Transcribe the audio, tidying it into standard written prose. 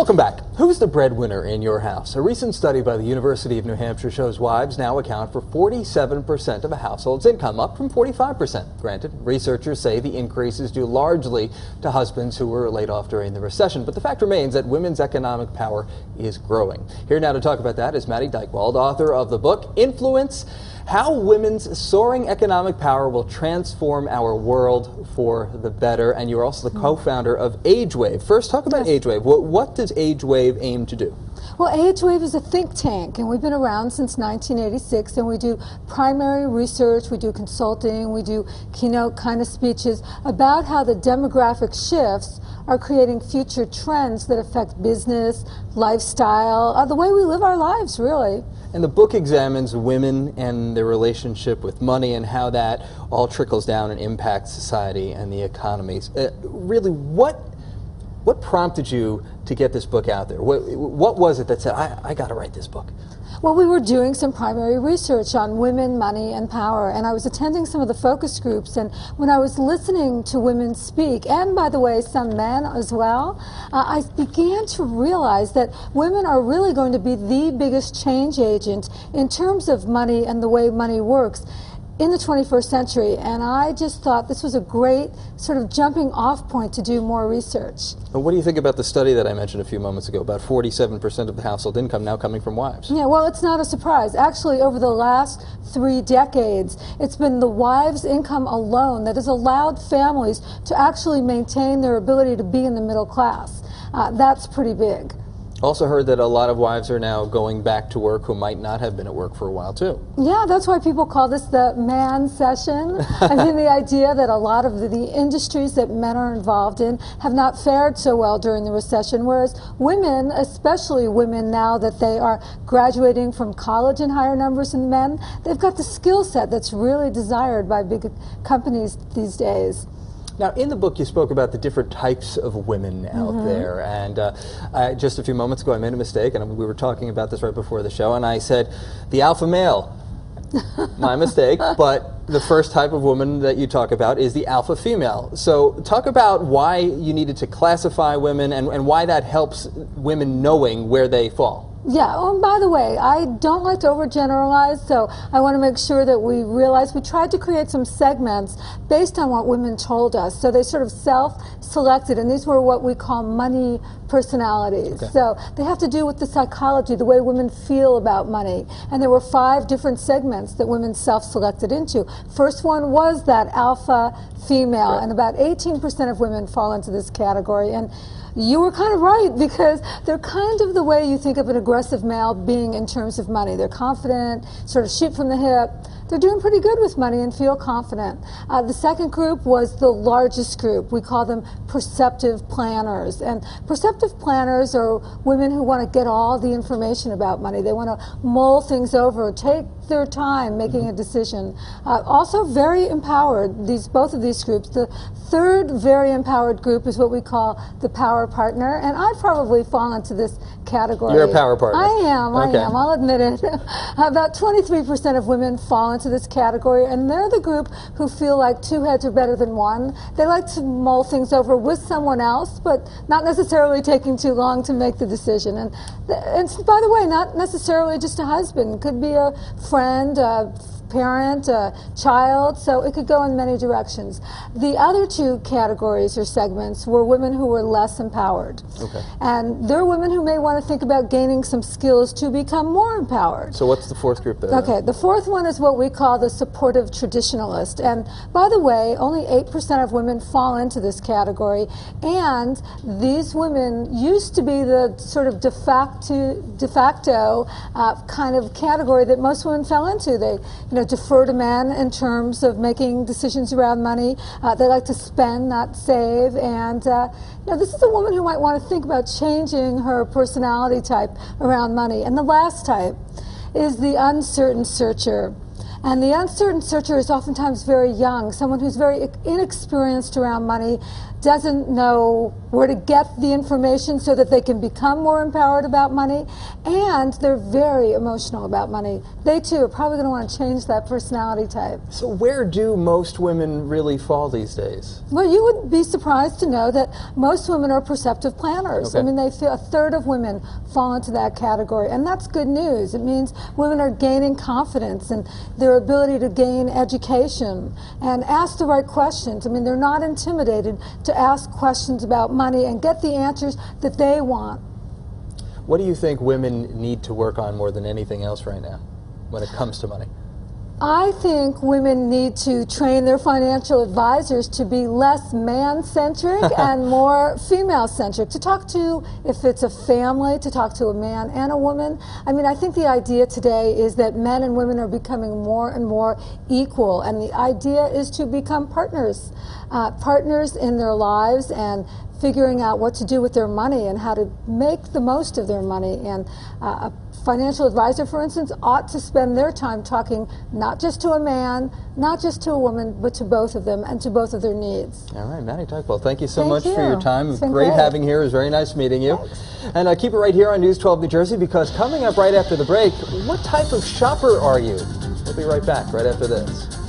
Welcome back. Who's the breadwinner in your house? A recent study by the University of New Hampshire shows wives now account for 47% of a household's income, up from 45%. Granted, researchers say the increase is due largely to husbands who were laid off during the recession, but the fact remains that women's economic power is growing. Here now to talk about that is Maddie Dykewald, author of the book Influence: How Women's Soaring Economic Power Will Transform Our World for the Better. And you're also the co-founder of AgeWave. First, talk about AgeWave. What does AgeWave aim to do? Well, AgeWave is a think tank, and we've been around since 1986, and we do primary research, we do consulting, we do keynote kind of speeches about how the demographic shifts are creating future trends that affect business, lifestyle, the way we live our lives, really. And the book examines women and their relationship with money and how that all trickles down and impacts society and the economies. Really, what prompted you to get this book out there? What was it that said, I got to write this book? Well, we were doing some primary research on women, money, and power, and I was attending some of the focus groups, and when I was listening to women speak, and by the way, some men as well, I began to realize that women are really going to be the biggest change agent in terms of money and the way money works in the 21st century, and I just thought this was a great sort of jumping off point to do more research. And what do you think about the study that I mentioned a few moments ago, about 47% of the household income now coming from wives? Yeah, well, it's not a surprise. Actually, over the last 3 decades, it's been the wives' income alone that has allowed families to actually maintain their ability to be in the middle class. That's pretty big. Also heard that a lot of wives are now going back to work who might not have been at work for a while too. Yeah, that's why people call this the man session. I mean, the idea that a lot of the industries that men are involved in have not fared so well during the recession, whereas women, especially women now that they are graduating from college in higher numbers than men, they've got the skill set that's really desired by big companies these days. Now, in the book, you spoke about the different types of women out there, and just a few moments ago, I made a mistake, and we were talking about this right before the show, and I said, the alpha male. My mistake, but the first type of woman that you talk about is the alpha female. So talk about why you needed to classify women and why that helps women knowing where they fall. Yeah, oh, and by the way, I don't like to overgeneralize, so I want to make sure that we realize we tried to create some segments based on what women told us. So they sort of self-selected, and these were what we call money personalities. Okay. So they have to do with the psychology, the way women feel about money. And there were 5 different segments that women self-selected into. First one was that alpha female, right, and about 18% of women fall into this category. And you were kind of right, because they're kind of the way you think of an aggressive male being in terms of money. They're confident, sort of shoot from the hip. They're doing pretty good with money and feel confident. The second group was the largest group. We call them perceptive planners. And perceptive planners are women who want to get all the information about money. They want to mull things over, take their time making a decision. Also very empowered, both of these groups. The third very empowered group is what we call the power partner, and I probably fall into this category. You're a power partner. I am, I'll admit it. About 23% of women fall into this category, and they're the group who feel like 2 heads are better than 1. They like to mull things over with someone else, but not necessarily taking too long to make the decision. And by the way, not necessarily just a husband. It could be a friend, a parent, a child, so it could go in many directions. The other 2 categories or segments were women who were less empowered. Okay. And they're women who may want to think about gaining some skills to become more empowered. So what's the 4th group there? Okay, the 4th one is what we call the supportive traditionalist. And by the way, only 8% of women fall into this category, and these women used to be the sort of de facto kind of category that most women fell into. They, defer to men in terms of making decisions around money. They like to spend, not save. And this is a woman who might want to think about changing her personality type around money. And the last type is the uncertain searcher. And the uncertain searcher is oftentimes very young, someone who's very inexperienced around money, doesn't know where to get the information so that they can become more empowered about money, and they're very emotional about money. They too are probably going to want to change that personality type. So where do most women really fall these days? Well, you would be surprised to know that most women are perceptive planners. Okay. I mean, they feel a third of women fall into that category, and that's good news. It means women are gaining confidence in their ability to gain education and ask the right questions. I mean, they're not intimidated to ask questions about money and get the answers that they want. What do you think women need to work on more than anything else right now when it comes to money? I think women need to train their financial advisors to be less man-centric and more female-centric. To talk to, if it's a family, to talk to a man and a woman. I mean, I think the idea today is that men and women are becoming more and more equal, and the idea is to become partners, partners in their lives and figuring out what to do with their money and how to make the most of their money. And a financial advisor, for instance, ought to spend their time talking not just to a man, not just to a woman, but to both of them and to both of their needs. All right, Maddie Tuckwell, thank you so Thank much you. for your time. It was It's been great great. having you here. It was very nice meeting you. Thanks. And keep it right here on News 12 New Jersey, because coming up right after the break, what type of shopper are you? We'll be right back right after this.